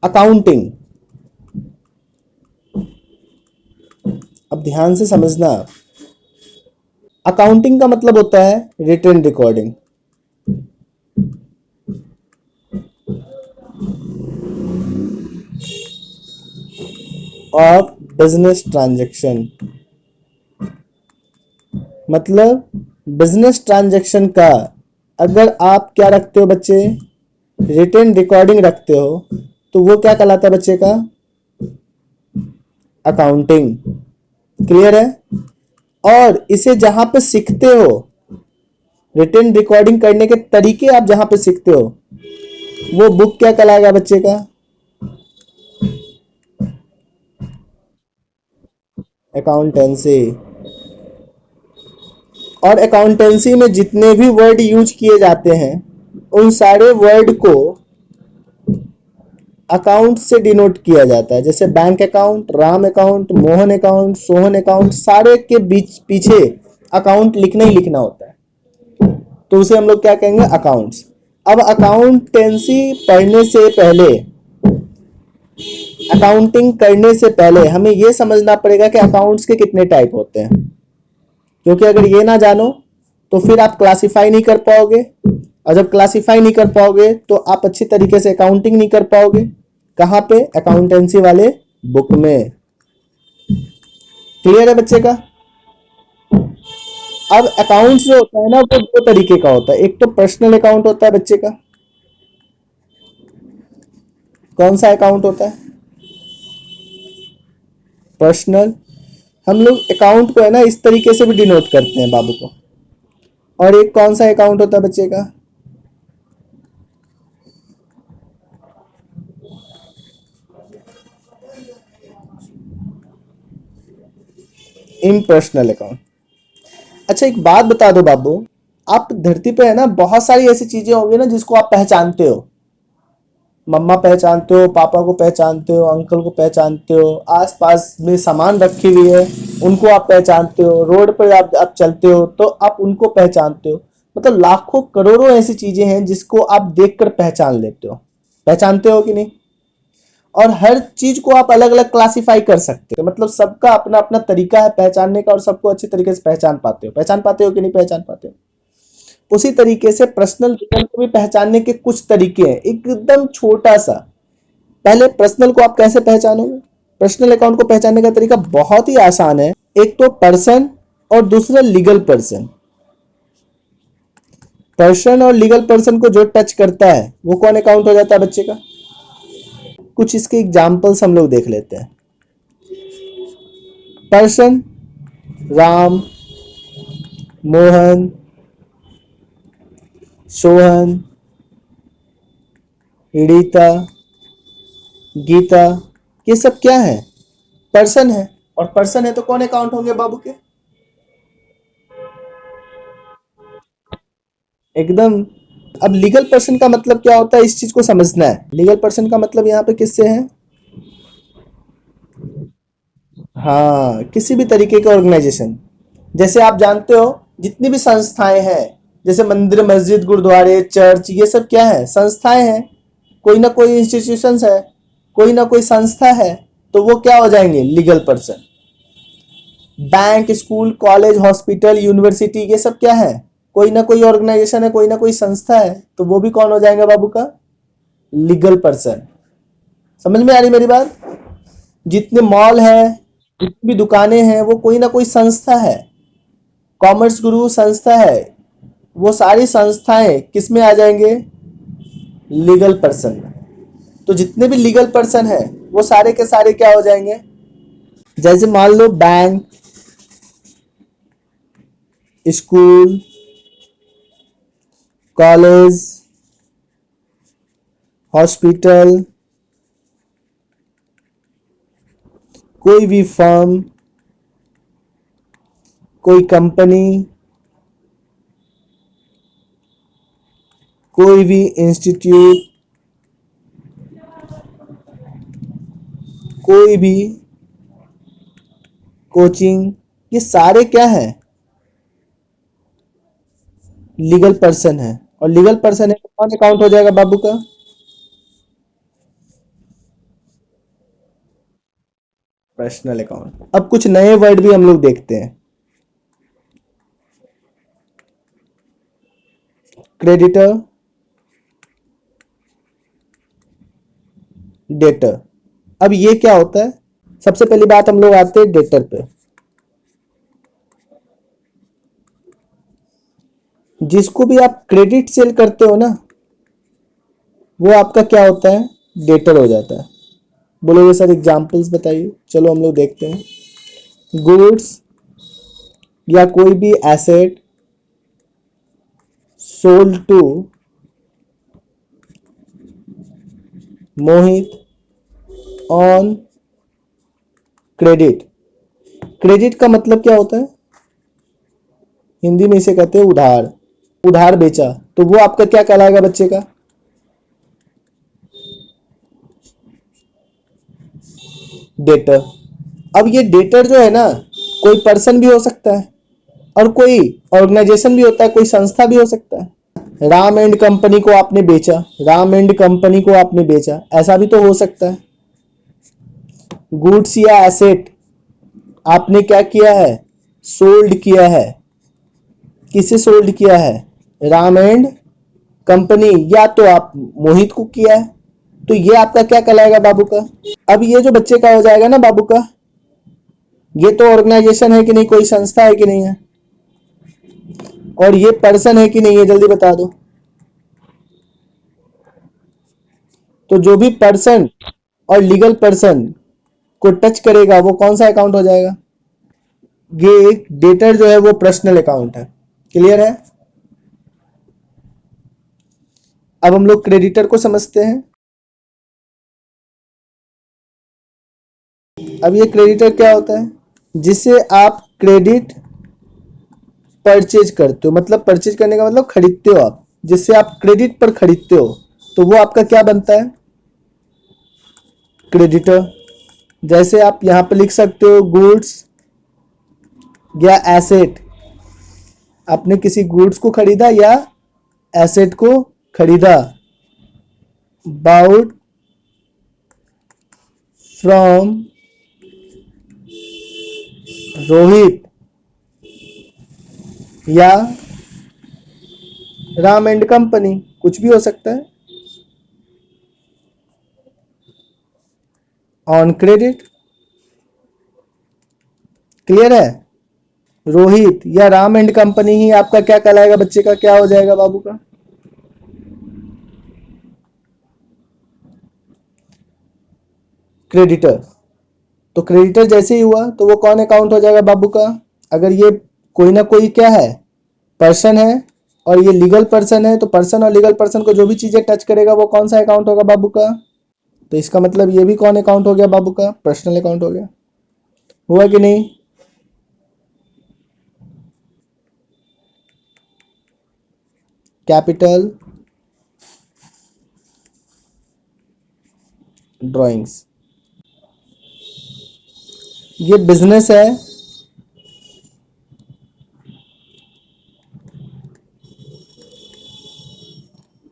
Accounting, अब ध्यान से समझना। अकाउंटिंग का मतलब होता है written recording. Of business transaction, मतलब बिजनेस ट्रांजैक्शन का अगर आप क्या रखते हो बच्चे, रिटन रिकॉर्डिंग रखते हो, तो वो क्या कहलाता है बच्चे का, अकाउंटिंग। क्लियर है? और इसे जहां पे सीखते हो, रिटन रिकॉर्डिंग करने के तरीके आप जहां पे सीखते हो, वो बुक क्या कहलाएगा बच्चे का, अकाउंटेंसी। और अकाउंटेंसी में जितने भी वर्ड यूज किए जाते हैं, उन सारे वर्ड को अकाउंट से डिनोट किया जाता है। जैसे bank account, Ram account, Mohan account, Sohan account, सारे के बीच पीछे अकाउंट लिखना ही लिखना होता है, तो उसे हम लोग क्या कहेंगे, अकाउंट्स। अब अकाउंटेंसी पढ़ने से पहले, अकाउंटिंग करने से पहले हमें यह समझना पड़ेगा कि अकाउंट्स के कितने टाइप होते हैं, क्योंकि अगर ये ना जानो तो फिर आप क्लासिफाई नहीं कर पाओगे, और जब क्लासिफाई नहीं कर पाओगे तो आप अच्छी तरीके से अकाउंटिंग नहीं कर पाओगे। कहां पे, अकाउंटेंसी वाले बुक में। क्लियर है बच्चे का? अब अकाउंट्स जो होता है ना, वो दो तरीके का होता है। एक तो पर्सनल अकाउंट होता है बच्चे का। कौन सा अकाउंट होता है, पर्सनल। हम लोग अकाउंट को है ना इस तरीके से भी डिनोट करते हैं बाबू को। और एक कौन सा अकाउंट होता है बच्चे का, इम्पर्सनल अकाउंट। अच्छा एक बात बता दो बाबू, आप धरती पे है ना बहुत सारी ऐसी चीजें होंगी ना जिसको आप पहचानते हो। मम्मा पहचानते हो, पापा को पहचानते हो, अंकल को पहचानते हो, आसपास में सामान रखी हुई है उनको आप पहचानते हो, रोड पर आप चलते हो तो आप उनको पहचानते हो। मतलब लाखों करोड़ों ऐसी चीजें हैं जिसको आप देखकर पहचान लेते हो। पहचानते हो कि नहीं? और हर चीज को आप अलग अलग क्लासिफाई कर सकते हो, मतलब सबका अपना अपना तरीका है पहचानने का, और सबको अच्छे तरीके से पहचान पाते हो। पहचान पाते हो कि नहीं पहचान पाते हो? उसी तरीके से पर्सनल डिटेल को भी पहचानने के कुछ तरीके हैं, एकदम छोटा सा। पहले पर्सनल को आप कैसे पहचानोगे? पर्सनल अकाउंट को पहचानने का तरीका बहुत ही आसान है। एक तो पर्सन और दूसरा लीगल पर्सन। पर्सन और लीगल पर्सन को जो टच करता है वो कौन अकाउंट हो जाता है बच्चे का? कुछ इसके एग्जांपल्स हम लोग देख लेते हैं। पर्सन, राम, मोहन, सोहन, रीता, गीता, ये सब क्या है, पर्सन है। और पर्सन है तो कौन अकाउंट होंगे बाबू के? एकदम। अब लीगल पर्सन का मतलब क्या होता है, इस चीज को समझना है। लीगल पर्सन का मतलब यहाँ पे किससे है, हाँ किसी भी तरीके के ऑर्गेनाइजेशन। जैसे आप जानते हो जितनी भी संस्थाएं हैं, जैसे मंदिर, मस्जिद, गुरुद्वारे, चर्च, ये सब क्या है, संस्थाएं हैं। कोई ना कोई इंस्टीट्यूशन है, कोई ना कोई संस्था है, तो वो क्या हो जाएंगे, legal person. Bank, school, college, hospital, university, ये सब क्या है, कोई ना कोई ऑर्गेनाइजेशन है, कोई ना कोई संस्था है, तो वो भी कौन हो जाएगा बाबू का, लीगल पर्सन। समझ में आ रही मेरी बात? जितने मॉल है, जितनी भी दुकानें हैं, वो कोई ना कोई संस्था है। कॉमर्स गुरु संस्था है, वो सारी संस्थाएं किस में आ जाएंगे, लीगल पर्सन में। तो जितने भी लीगल पर्सन है वो सारे के सारे क्या हो जाएंगे, जैसे मान लो बैंक, स्कूल, कॉलेज, हॉस्पिटल, कोई भी फर्म, कोई कंपनी, कोई भी इंस्टीट्यूट, कोई भी कोचिंग, ये सारे क्या है, लीगल पर्सन है। और लीगल पर्सन है तो कौन अकाउंट हो जाएगा बाबू का, पर्सनल अकाउंट। अब कुछ नए वर्ड भी हम लोग देखते हैं। Creditor, debtor. अब ये क्या होता है? सबसे पहली बात हम लोग आते हैं डेटर पे। जिसको भी आप क्रेडिट सेल करते हो ना, वो आपका क्या होता है? डेटर हो जाता है। बोलोगे सर एग्जांपल्स बताइए। चलो हम लोग देखते हैं। गुड्स या कोई भी asset sold to Mohit on credit. Credit का मतलब क्या होता है? हिंदी में इसे कहते हैं उधार। उधार बेचा, तो वो आपका क्या कहलाएगा बच्चे का? डेटर। अब ये डेटर जो है ना, कोई पर्सन भी हो सकता है और कोई ऑर्गेनाइजेशन भी होता है, कोई संस्था भी हो सकता है। राम एंड कंपनी को आपने बेचा, राम एंड कंपनी को आपने बेचा, ऐसा भी तो हो सकता है। गुड्स या एसेट आपने क्या किया है? सोल्ड किया है। किसे सोल्ड किया है? राम एंड कंपनी, या तो आप मोहित को किया है। तो ये आपका क्या कहलाएगा बाबू का? अब ये जो बच्चे का हो जाएगा ना बाबू का, ये तो ऑर्गेनाइजेशन है कि नहीं, कोई संस्था है कि नहीं है, और ये पर्सन है कि नहीं है, जल्दी बता दो। तो जो भी पर्सन और लीगल पर्सन को टच करेगा वो कौन सा अकाउंट हो जाएगा? ये एक डेटर जो है वो पर्सनल अकाउंट है। क्लियर है? अब हम लोग क्रेडिटर को समझते हैं। अब ये क्रेडिटर क्या होता है? जिसे आप क्रेडिट परचेज करते हो, मतलब परचेज करने का मतलब खरीदते हो आप, जिससे आप क्रेडिट पर खरीदते हो, तो वो आपका क्या बनता है? क्रेडिटर। जैसे आप यहां पे लिख सकते हो गुड्स या एसेट। आपने किसी गुड्स को खरीदा या एसेट को खरीदा। बाउड फ्रॉम रोहित या राम एंड कंपनी, कुछ भी हो सकता है, ऑन क्रेडिट। क्लियर है? रोहित या राम एंड कंपनी ही आपका क्या कहलाएगा बच्चे का? क्या हो जाएगा बाबू का? क्रेडिटर। तो क्रेडिटर जैसे ही हुआ तो वो कौन अकाउंट हो जाएगा बाबू का? अगर ये कोई ना कोई क्या है, पर्सन है, और ये लीगल पर्सन है, तो पर्सन और लीगल पर्सन को जो भी चीजें टच करेगा वो कौन सा अकाउंट होगा बाबू का? तो इसका मतलब ये भी कौन अकाउंट हो गया बाबू का? पर्सनल अकाउंट हो गया। हुआ कि नहीं? Capital drawings. ये बिजनेस है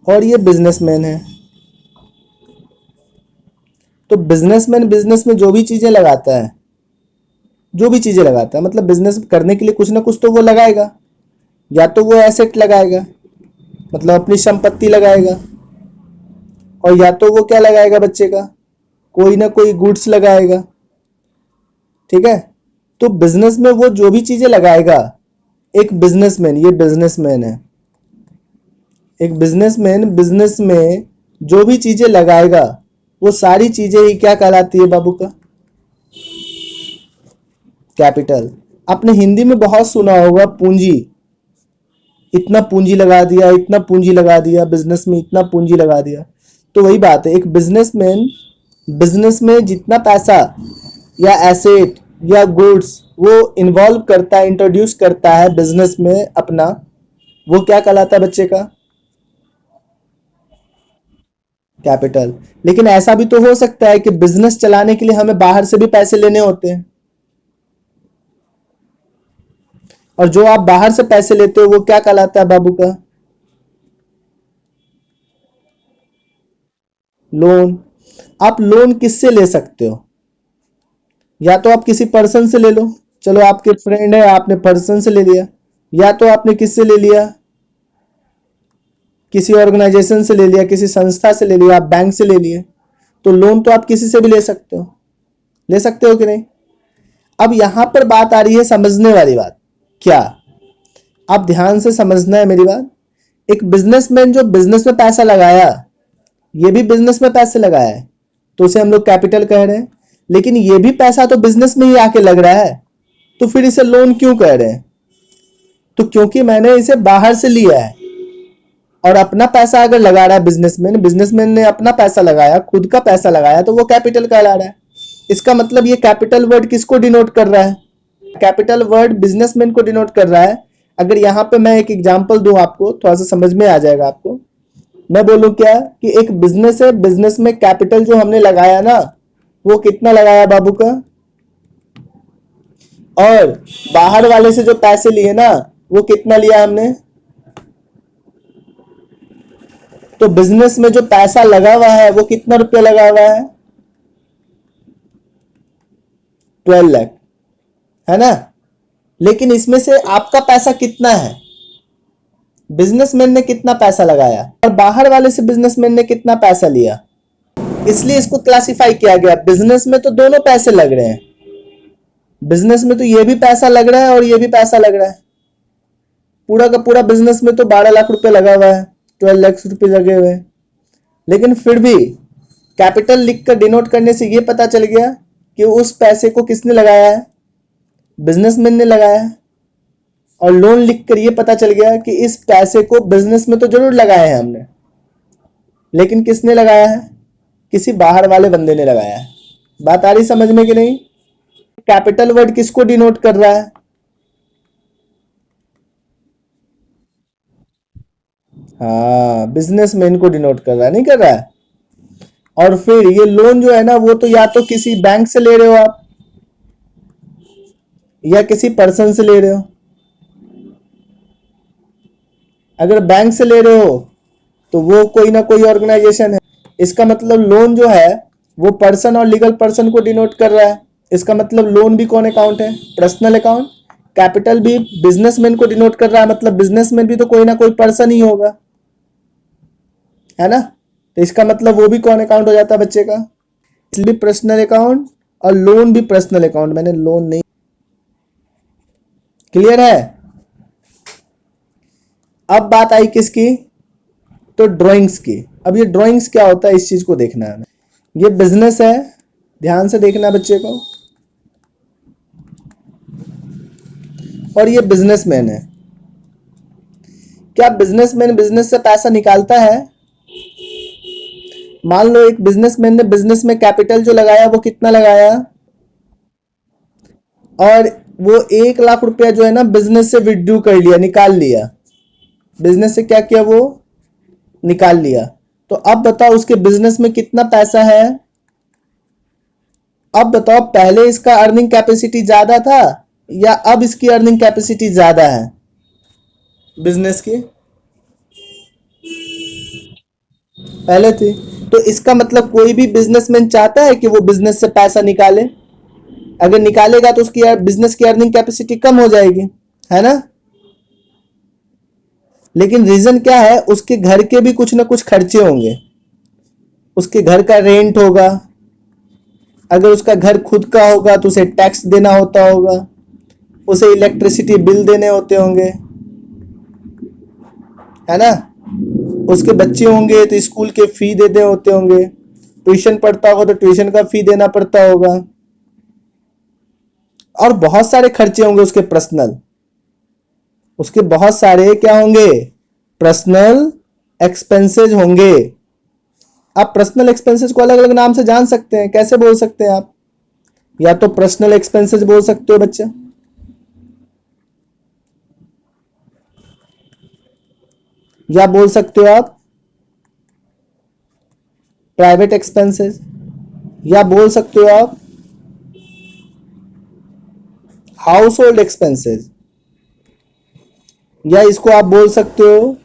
और ये बिजनेसमैन है। तो बिजनेसमैन बिजनेस में जो भी चीजें लगाता है, जो भी चीजें लगाता है, मतलब बिजनेस करने के लिए कुछ ना कुछ तो वो लगाएगा। या तो वो एसेट लगाएगा, मतलब अपनी संपत्ति लगाएगा, और या तो वो क्या लगाएगा बच्चे का? कोई ना कोई गुड्स लगाएगा। ठीक है? तो बिजनेस में वो जो भी चीजें लगाएगा, एक बिजनेसमैन, ये बिजनेसमैन है, एक बिजनेसमैन बिजनेस में जो भी चीजें लगाएगा वो सारी चीजें ही क्या कहलाती है बाबू का? कैपिटल। आपने हिंदी में बहुत सुना होगा पूंजी। इतना पूंजी लगा दिया, इतना पूंजी लगा दिया, बिजनेस में इतना पूंजी लगा दिया। तो वही बात है, एक बिजनेसमैन बिजनेस में जितना पैसा या एसेट या गुड्स वो इन्वॉल्व करता है, इंट्रोड्यूस करता है बिजनेस में अपना, वो क्या कहलाता है बच्चे का? कैपिटल। लेकिन ऐसा भी तो हो सकता है कि बिजनेस चलाने के लिए हमें बाहर से भी पैसे लेने होते हैं, और जो आप बाहर से पैसे लेते हो वो क्या कहलाता है बाबू का? लोन। आप लोन किससे ले सकते हो? या तो आप किसी पर्सन से ले लो, चलो आपके फ्रेंड है, आपने पर्सन से ले लिया, या तो आपने किससे ले लिया, किसी ऑर्गेनाइजेशन से ले लिया, किसी संस्था से ले लिया, आप बैंक से ले लिए। तो लोन तो आप किसी से भी ले सकते हो कि नहीं। अब यहां पर बात आ रही है समझने वाली बात। क्या आप ध्यान से समझना है मेरी बात। एक बिजनेसमैन जो बिजनेस में पैसा लगाया, ये भी बिजनेस में पैसे लगाया है, तो उसे हम लोग कैपिटल कह रहे हैं। लेकिन ये भी पैसा तो बिजनेस में ही आके लग रहा है, तो फिर इसे लोन क्यों कह रहे हैं। तो क्योंकि मैंने इसे बाहर से लिया है, और अपना पैसा अगर लगा रहा है बिजनेसमैन ने अपना पैसा लगाया, खुद का पैसा लगाया, तो वो कैपिटल कहला रहा है। इसका मतलब ये कैपिटल वर्ड किसको डिनोट कर रहा है, कैपिटल वर्ड बिजनेसमैन को डिनोट कर रहा है। अगर यहाँ पे मैं एक एग्जांपल दूं आपको, थोड़ा सा समझ में आ जाएगा आपको। मैं बोलूं क्या कि एक बिजनेस है, बिजनेस में कैपिटल जो हमने लगाया ना, वो कितना लगाया बाबू का, और बाहर वाले से जो पैसे लिए ना, वो कितना लिया हमने। तो बिजनेस में जो पैसा लगा हुआ है वो कितना रुपया लगा हुआ है, 12 लाख, है ना। लेकिन इसमें से आपका पैसा कितना है, बिजनेसमैन ने कितना पैसा लगाया, और बाहर वाले से बिजनेसमैन ने कितना पैसा लिया। इसलिए इसको क्लासिफाई किया गया। बिजनेस में तो दोनों पैसे लग रहे हैं, बिजनेस में तो ये भी पैसा लग रहा है और ये भी पैसा लग रहा है। पूरा का पूरा बिजनेस में तो 12 लाख रुपए लगा हुआ है, 12 लाख रुपए लगे हुए हैं। लेकिन फिर भी कैपिटल लिख कर डिनोट करने से ये पता चल गया कि उस पैसे को किसने लगाया है, बिजनेसमैन ने लगाया है। और लोन लिख कर ये पता चल गया कि इस पैसे को बिजनेस में तो जरूर लगाया है हमने, लेकिन किसने लगाया है, किसी बाहर वाले बंदे ने लगाया है। बात आ रही समझ में कि नहीं। कैपिटल वर्ड किसको डिनोट कर रहा है, हाँ, बिजनेसमैन को डिनोट कर रहा है, नहीं कर रहा है। और फिर ये लोन जो है ना, वो तो या तो किसी बैंक से ले रहे हो आप, या किसी पर्सन से ले रहे हो। अगर बैंक से ले रहे हो तो वो कोई ना कोई ऑर्गेनाइजेशन है। इसका मतलब लोन जो है वो पर्सन और लीगल पर्सन को डिनोट कर रहा है। इसका मतलब लोन भी कौन अकाउंट है, पर्सनल अकाउंट। कैपिटल भी बिजनेसमैन को डिनोट कर रहा है, मतलब बिजनेसमैन भी तो कोई ना कोई पर्सन ही होगा, है ना। तो इसका मतलब वो भी कौन अकाउंट हो जाता है बच्चे का, इसलिए पर्सनल अकाउंट। और लोन भी पर्सनल अकाउंट, मैंने लोन नहीं, क्लियर है। अब बात आई किसकी, तो ड्राइंग्स की। अब ये ड्राइंग्स क्या होता है, इस चीज को देखना है। ये बिजनेस है, ध्यान से देखना बच्चे को, और ये बिजनेसमैन है। क्या बिजनेसमैन बिजनेस से पैसा निकालता है। मान लो एक बिजनेसमैन ने बिजनेस में कैपिटल जो लगाया वो कितना लगाया, और वो 1 लाख रुपया जो है ना बिजनेस से विड्रू कर लिया, निकाल लिया। बिजनेस से क्या किया, वो निकाल लिया। तो अब बताओ उसके बिजनेस में कितना पैसा है। अब बताओ पहले इसका अर्निंग कैपेसिटी ज्यादा था, या अब इसकी अर्निंग कैपेसिटी ज्यादा है बिजनेस की, पहले थी। तो इसका मतलब कोई भी बिजनेसमैन चाहता है कि वो बिजनेस से पैसा निकाले। अगर निकालेगा तो उसकी बिजनेस की अर्निंग कैपेसिटी कम हो जाएगी, है ना। लेकिन रीजन क्या है, उसके घर के भी कुछ ना कुछ खर्चे होंगे। उसके घर का रेंट होगा, अगर उसका घर खुद का होगा तो उसे टैक्स देना होता होगा, उसे इलेक्ट्रिसिटी बिल देने होते होंगे, है ना। उसके बच्चे होंगे तो स्कूल के फी देने होते होंगे, ट्यूशन पढ़ता होगा तो ट्यूशन का फी देना पड़ता होगा, और बहुत सारे खर्चे होंगे उसके पर्सनल। उसके बहुत सारे क्या होंगे, पर्सनल एक्सपेंसेस होंगे। आप पर्सनल एक्सपेंसेस को अलग अलग नाम से जान सकते हैं। कैसे बोल सकते हैं आप, या तो पर्सनल एक्सपेंसेस बोल सकते हो बच्चे, या बोल सकते हो आप प्राइवेट एक्सपेंसेस, या बोल सकते हो आप हाउस होल्ड एक्सपेंसेस, या इसको आप बोल सकते हो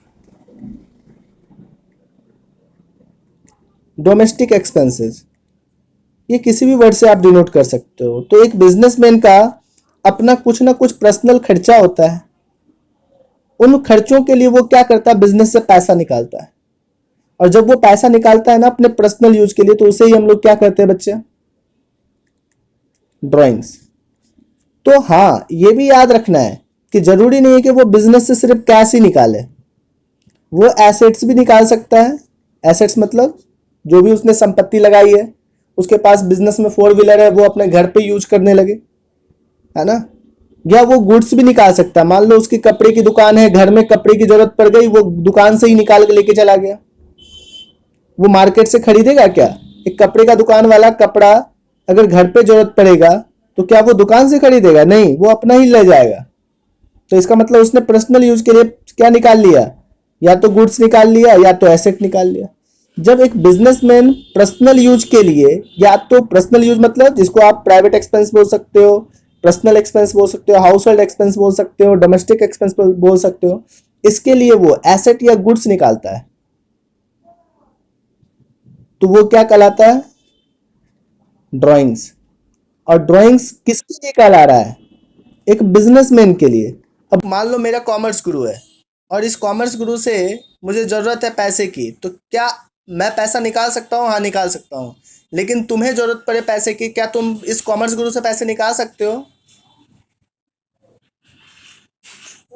डोमेस्टिक एक्सपेंसेस। ये किसी भी वर्ड से आप डिनोट कर सकते हो। तो एक बिजनेसमैन का अपना कुछ ना कुछ पर्सनल खर्चा होता है, उन खर्चों के लिए वो क्या करता है, बिजनेस से पैसा निकालता है। और जब वो पैसा निकालता है ना अपने पर्सनल यूज के लिए, तो उसे ही हम लोग क्या करते हैं बच्चे, ड्राइंग्स। तो हाँ, ये भी याद रखना है कि जरूरी नहीं है कि वो बिजनेस से सिर्फ कैश ही निकाले, वो एसेट्स भी निकाल सकता है। एसेट्स मतलब जो भी उसने संपत्ति लगाई है, उसके पास बिजनेस में 4 व्हीलर है, वो अपने घर पे यूज करने लगे, है ना। या वो गुड्स भी निकाल सकता है, मान लो उसकी कपड़े की दुकान है, घर में कपड़े की जरूरत पड़ गई, वो दुकान से ही निकाल के लेके चला गया। वो मार्केट से खरीदेगा क्या? एक कपड़े का दुकान वाला कपड़ा अगर घर पे जरूरत पड़ेगा तो क्या वो दुकान से खरीदेगा? नहीं, वो अपना ही ले जाएगा। तो इसका मतलब उसने पर्सनल यूज के लिए क्या निकाल लिया, या तो गुड्स निकाल लिया या तो एसेट निकाल लिया। जब एक बिजनेसमैन पर्सनल यूज के लिए, या तो पर्सनल यूज मतलब जिसको आप प्राइवेट एक्सपेंस बोल सकते हो, पर्सनल एक्सपेंस बोल सकते हो, हाउस होल्ड एक्सपेंस बोल सकते हो, डोमेस्टिक एक्सपेंस बोल सकते हो, इसके लिए वो एसेट या गुड्स निकालता है, तो वो क्या कहलाता है, ड्राइंग्स। और ड्राइंग्स किसके लिए कहला रहा है, एक बिजनेसमैन के लिए। अब मान लो मेरा कॉमर्स गुरु है, और इस कॉमर्स गुरु से मुझे ज़रूरत है पैसे की, तो क्या मैं पैसा निकाल सकता हूँ? हाँ, निकाल सकता हूँ। लेकिन तुम्हें ज़रूरत पड़े पैसे की, क्या तुम इस कॉमर्स गुरु से पैसे निकाल सकते हो?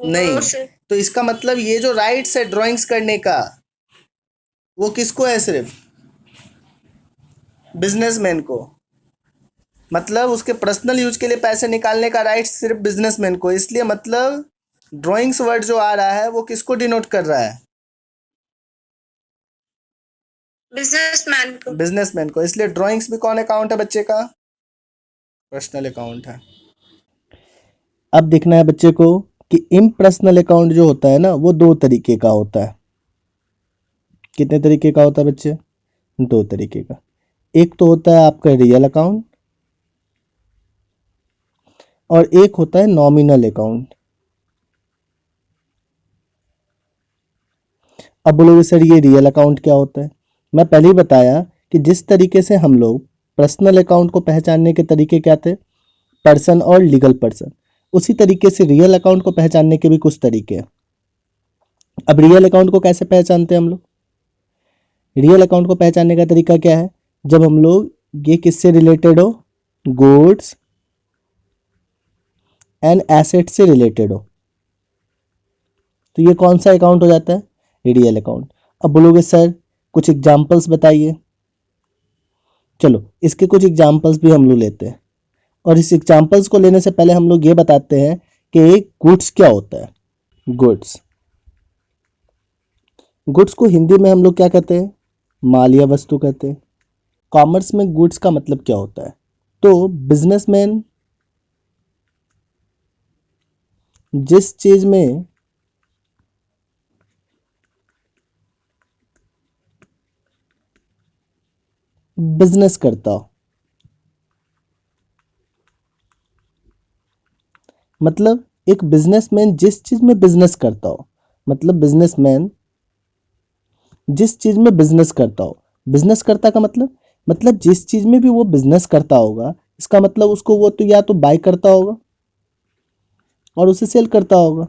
नहीं। तो इसका मतलब ये जो राइट्स है ड्राइंग्स करने का, वो किसको है? सिर्फ बिजनेसमैन को। मतलब उसके पर्सनल यूज के लिए पैसे निकालने का राइट सिर्फ बिजनेसमैन को। इसलिए मतलब ड्राइंग्स वर्ड जो आ रहा है वो किसको डिनोट कर रहा है? बिजनेसमैन को। इसलिए ड्राइंग्स भी कौन अकाउंट है बच्चे का? पर्सनल अकाउंट है। अब देखना है बच्चे को कि इम्पर्सनल अकाउंट जो होता है ना, वो 2 तरीके का होता है। कितने तरीके का होता है बच्चे? 2 तरीके का। एक तो होता है आपका रियल अकाउंट, और एक होता है नॉमिनल अकाउंट। अब बोलोगे सर ये रियल अकाउंट क्या होता है? मैं पहले ही बताया कि जिस तरीके से हम लोग पर्सनल अकाउंट को पहचानने के तरीके क्या थे, पर्सन और लीगल पर्सन, उसी तरीके से रियल अकाउंट को पहचानने के भी कुछ तरीके हैं। अब रियल अकाउंट को कैसे पहचानते हैं हम लोग? रियल अकाउंट को पहचानने का तरीका क्या है? जब हम लोग ये किससे रिलेटेड हो, गुड्स एंड एसेट से रिलेटेड हो, तो ये कौन सा अकाउंट हो जाता है? Real account. अब बोलोगे सर कुछ एग्जांपल्स बताइए। चलो इसके कुछ एग्जांपल्स भी हम लोग लेते हैं, और इस एग्जांपल्स को लेने से पहले हम लोग ये बताते हैं कि एक गुड्स क्या होता है। गुड्स, गुड्स को हिंदी में हम लोग क्या कहते हैं? माल या वस्तु कहते हैं। कॉमर्स में गुड्स का मतलब क्या होता है? तो बिजनेसमैन जिस चीज में बिजनेस करता हो, मतलब एक बिजनेसमैन जिस चीज में बिजनेस करता हो, मतलब बिजनेसमैन जिस चीज में बिजनेस करता हो। बिजनेस करता का मतलब जिस चीज में भी वो बिजनेस करता होगा, इसका मतलब उसको वो तो या तो बाय करता होगा और उसे सेल करता होगा,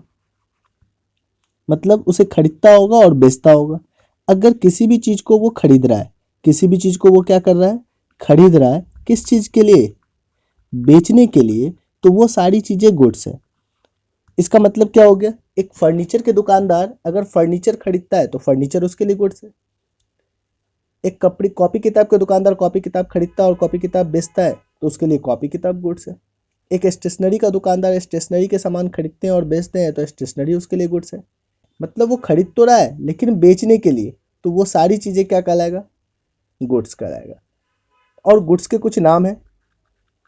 मतलब उसे खरीदता होगा और बेचता होगा। अगर किसी भी चीज को वो खरीद रहा है, किसी भी चीज को वो क्या कर रहा है, खरीद रहा है, किस चीज के लिए? बेचने के लिए, तो वो सारी चीजें गुड्स है। इसका मतलब क्या हो गया? एक फर्नीचर के दुकानदार अगर फर्नीचर खरीदता है तो फर्नीचर उसके लिए गुड्स है। एक कपड़े कॉपी किताब के दुकानदार कॉपी किताब खरीदता है और कॉपी किताब बेचता है, तो उसके लिए कॉपी किताब गुड्स है। एक स्टेशनरी का दुकानदार स्टेशनरी के सामान खरीदते हैं और बेचते हैं, तो स्टेशनरी उसके लिए गुड्स है। मतलब वो खरीद तो रहा है लेकिन बेचने के लिए, तो वो सारी चीज़ें क्या कहलाएगा? गुड्स कहलाएगा। और गुड्स के कुछ नाम है।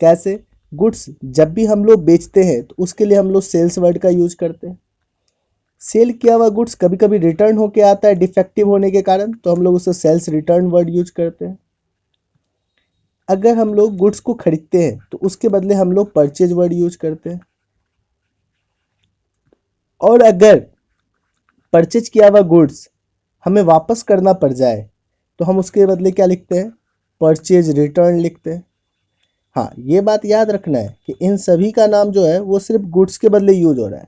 कैसे? गुड्स जब भी हम लोग बेचते हैं तो उसके लिए हम लोग सेल्स वर्ड का यूज करते हैं। सेल किया हुआ गुड्स कभी कभी रिटर्न होके आता है डिफेक्टिव होने के कारण, तो हम लोग उसे सेल्स रिटर्न वर्ड यूज करते हैं। अगर हम लोग गुड्स को खरीदते हैं तो उसके बदले हम लोग परचेज वर्ड यूज करते हैं। और अगर परचेज किया हुआ गुड्स हमें वापस करना पड़ जाए, तो हम उसके बदले क्या लिखते हैं? परचेज रिटर्न लिखते हैं। हाँ, ये बात याद रखना है कि इन सभी का नाम जो है वो सिर्फ गुड्स के बदले यूज हो रहा है।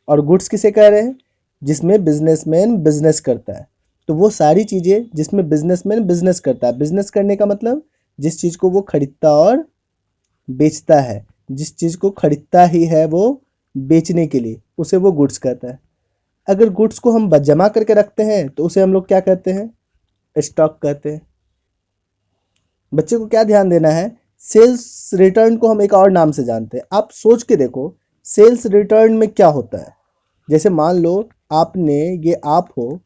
और गुड्स किसे कह रहे हैं? जिसमें बिजनेसमैन बिजनेस करता है। तो वो सारी चीज़ें जिसमें बिजनेसमैन बिजनेस करता है, बिजनेस करने का मतलब जिस चीज़ को वो खरीदता और बेचता है, जिस चीज़ को खरीदता ही है वो बेचने के लिए, उसे वो गुड्स कहता है। अगर गुड्स को हम जमा करके रखते हैं तो उसे हम लोग क्या कहते हैं? स्टॉक कहते हैं। बच्चे को क्या ध्यान देना है, सेल्स रिटर्न को हम एक और नाम से जानते हैं। आप सोच के देखो, सेल्स रिटर्न में क्या होता है। जैसे मान लो आपने, ये आप हो,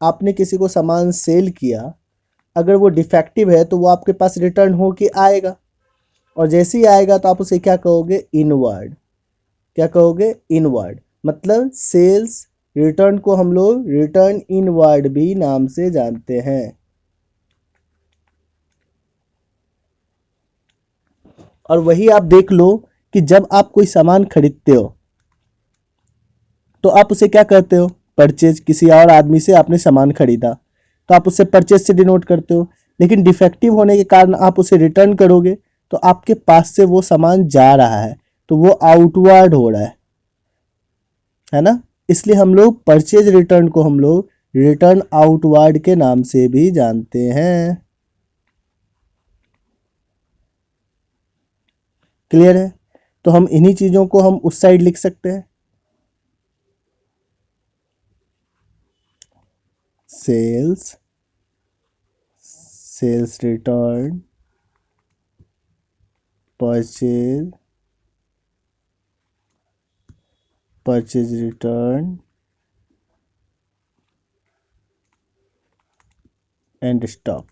आपने किसी को सामान सेल किया, अगर वो डिफेक्टिव है तो वो आपके पास रिटर्न हो के आएगा, और जैसे ही आएगा तो आप उसे क्या कहोगे? इनवर्ड। क्या कहोगे? इनवर्ड। मतलब सेल्स रिटर्न को हम लोग रिटर्न इनवर्ड भी नाम से जानते हैं। और वही आप देख लो कि जब आप कोई सामान खरीदते हो तो आप उसे क्या कहते हो? परचेज। किसी और आदमी से आपने सामान खरीदा तो आप उसे परचेज से डिनोट करते हो। लेकिन डिफेक्टिव होने के कारण आप उसे रिटर्न करोगे तो आपके पास से वो सामान जा रहा है, तो वो आउटवर्ड हो रहा है ना। इसलिए हम लोग परचेज रिटर्न को हम लोग रिटर्न आउटवर्ड के नाम से भी जानते हैं। क्लियर है? तो हम इन्हीं चीज़ों को हम उस साइड लिख सकते हैं। Sales, sales return, purchase, purchase return and stock.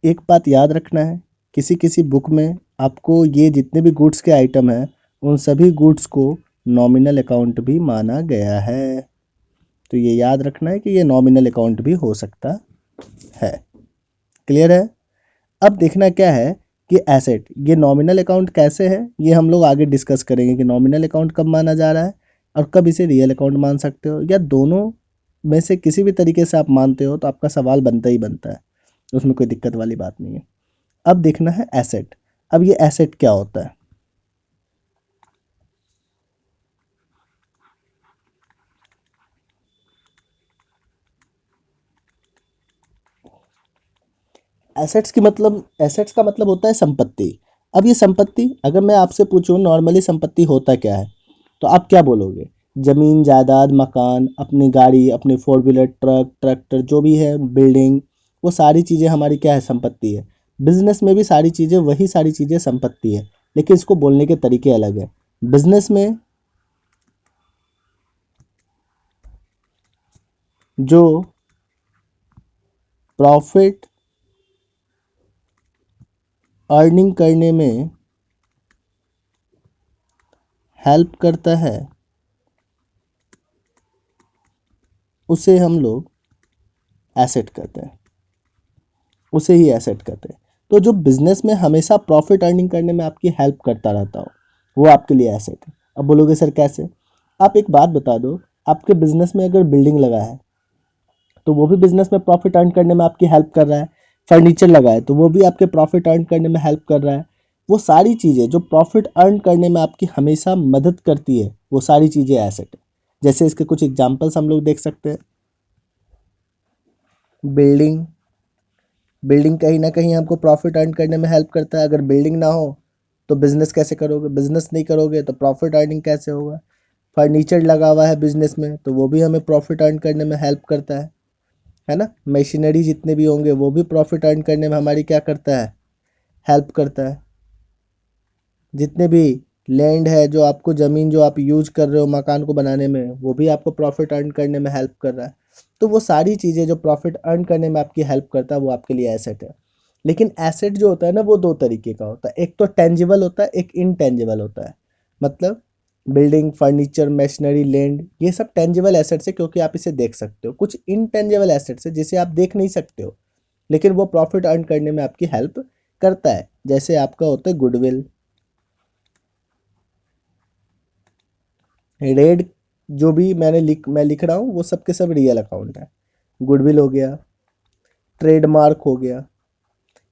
एक बात याद रखना है, किसी किसी बुक में आपको ये जितने भी गुड्स के आइटम हैं उन सभी गुड्स को नॉमिनल अकाउंट भी माना गया है। तो ये याद रखना है कि ये नॉमिनल अकाउंट भी हो सकता है। क्लियर है? अब देखना क्या है कि एसेट, ये नॉमिनल अकाउंट कैसे है ये हम लोग आगे डिस्कस करेंगे कि नॉमिनल अकाउंट कब माना जा रहा है और कब इसे रियल अकाउंट मान सकते हो, या दोनों में से किसी भी तरीके से आप मानते हो तो आपका सवाल बनता ही बनता है, उसमें कोई दिक्कत वाली बात नहीं है। अब देखना है एसेट। अब ये एसेट क्या होता है? एसेट्स का मतलब होता है संपत्ति। अब ये संपत्ति, अगर मैं आपसे पूछूं नॉर्मली संपत्ति होता क्या है, तो आप क्या बोलोगे? जमीन जायदाद, मकान, अपनी गाड़ी, अपनी फोर व्हीलर, ट्रक, ट्रैक्टर, जो भी है, बिल्डिंग, वो सारी चीज़ें हमारी क्या है? संपत्ति है। बिजनेस में भी सारी चीज़ें, वही सारी चीज़ें संपत्ति है, लेकिन इसको बोलने के तरीके अलग है। बिजनेस में जो प्रॉफिट अर्निंग करने में हेल्प करता है उसे हम लोग एसेट कहते हैं, उसे ही एसेट कहते हैं। तो जो बिजनेस में हमेशा प्रॉफिट अर्निंग करने में आपकी हेल्प करता रहता हो वो आपके लिए एसेट है। अब बोलोगे सर कैसे? आप एक बात बता दो, आपके बिजनेस में अगर बिल्डिंग लगा है तो वो भी बिजनेस में प्रॉफिट अर्न करने में आपकी हेल्प कर रहा है। फर्नीचर लगा है तो वो भी आपके प्रॉफिट अर्न करने में हेल्प कर रहा है। वो सारी चीज़ें जो प्रॉफिट अर्न करने में आपकी हमेशा मदद करती है वो सारी चीज़ें एसेट है। जैसे इसके कुछ एग्जांपल्स हम लोग देख सकते हैं। बिल्डिंग, बिल्डिंग कहीं ना कहीं हमको प्रॉफिट अर्न करने में हेल्प करता है। अगर बिल्डिंग ना हो तो बिजनेस कैसे करोगे? बिजनेस नहीं करोगे तो प्रॉफिट अर्निंग कैसे होगा? फर्नीचर लगा हुआ है बिजनेस में तो वो भी हमें प्रॉफिट अर्न करने में हेल्प करता है ना। मशीनरी जितने भी होंगे वो भी प्रॉफिट अर्न करने में हमारी क्या करता है? हेल्प करता है। जितने भी लैंड है, जो आपको ज़मीन जो आप यूज कर रहे हो मकान को बनाने में, वो भी आपको प्रॉफिट अर्न करने में हेल्प कर रहा है। तो वो सारी चीज़ें जो प्रॉफिट अर्न करने में आपकी हेल्प करता है वो आपके लिए एसेट है। लेकिन एसेट जो होता है ना वो दो तरीके का होता है, एक तो टेंजिबल होता है, एक इनटेंजिबल होता है। मतलब बिल्डिंग, फर्नीचर, मशीनरी, लैंड, ये सब टेंजिबल एसेट्स है क्योंकि आप इसे देख सकते हो। कुछ इनटेंजिबल एसेट्स है जिसे आप देख नहीं सकते हो लेकिन वो प्रॉफिट अर्न करने में आपकी हेल्प करता है। जैसे आपका होता है गुडविल, रेड, जो भी मैं लिख रहा हूँ वो सब के सब रियल अकाउंट है। गुडविल हो गया, ट्रेडमार्क हो गया,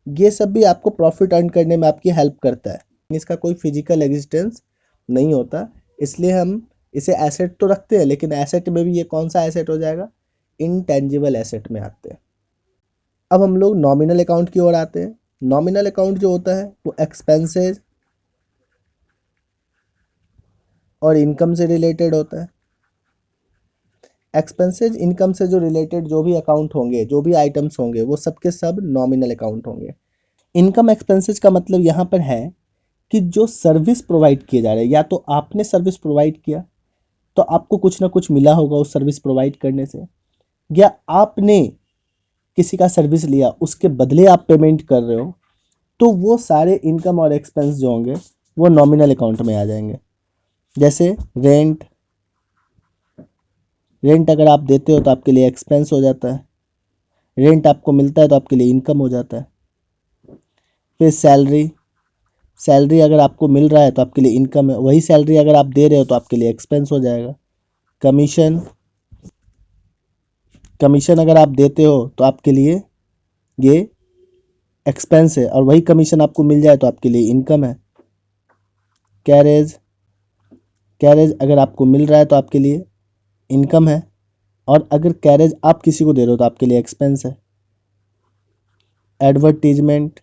ये सब भी आपको प्रॉफिट अर्न करने में आपकी हेल्प करता है। इसका कोई फिजिकल एग्जिस्टेंस नहीं होता, इसलिए हम इसे एसेट तो रखते हैं, लेकिन एसेट में भी ये कौन सा एसेट हो जाएगा, इनटेंजिबल एसेट में आते हैं। अब हम लोग नॉमिनल अकाउंट की ओर आते हैं। नॉमिनल अकाउंट जो होता है वो एक्सपेंसेस और इनकम से रिलेटेड होता है। एक्सपेंसेस इनकम से जो रिलेटेड जो भी अकाउंट होंगे, जो भी आइटम्स होंगे, वो सब के सब नॉमिनल अकाउंट होंगे। इनकम एक्सपेंसेस का मतलब यहाँ पर है कि जो सर्विस प्रोवाइड किए जा रहे हैं, या तो आपने सर्विस प्रोवाइड किया तो आपको कुछ ना कुछ मिला होगा उस सर्विस प्रोवाइड करने से, या आपने किसी का सर्विस लिया उसके बदले आप पेमेंट कर रहे हो, तो वो सारे इनकम और एक्सपेंस जो होंगे वो नॉमिनल अकाउंट में आ जाएंगे। जैसे रेंट अगर आप देते हो तो आपके लिए एक्सपेंस हो जाता है, रेंट आपको मिलता है तो आपके लिए इनकम हो जाता है। फिर सैलरी अगर आपको मिल रहा है तो आपके लिए इनकम है, वही सैलरी अगर आप दे रहे हो तो आपके लिए एक्सपेंस हो जाएगा। कमीशन अगर आप देते हो तो आपके लिए ये एक्सपेंस है, और वही कमीशन आपको मिल जाए तो आपके लिए इनकम है। कैरेज अगर आपको मिल रहा है तो आपके लिए इनकम है, और अगर कैरेज आप किसी को दे रहे हो तो आपके लिए एक्सपेंस है। एडवर्टीजमेंट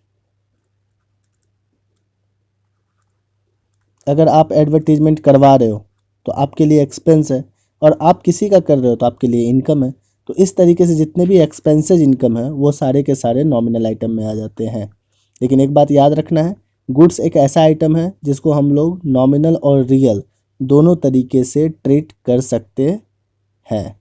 अगर आप एडवर्टीजमेंट करवा रहे हो तो आपके लिए एक्सपेंस है, और आप किसी का कर रहे हो तो आपके लिए इनकम है। तो इस तरीके से जितने भी एक्सपेंसेज इनकम है वो सारे के सारे नॉमिनल आइटम में आ जाते हैं। लेकिन एक बात याद रखना है, गुड्स एक ऐसा आइटम है जिसको हम लोग नॉमिनल और रियल दोनों तरीके से ट्रीट कर सकते हैं।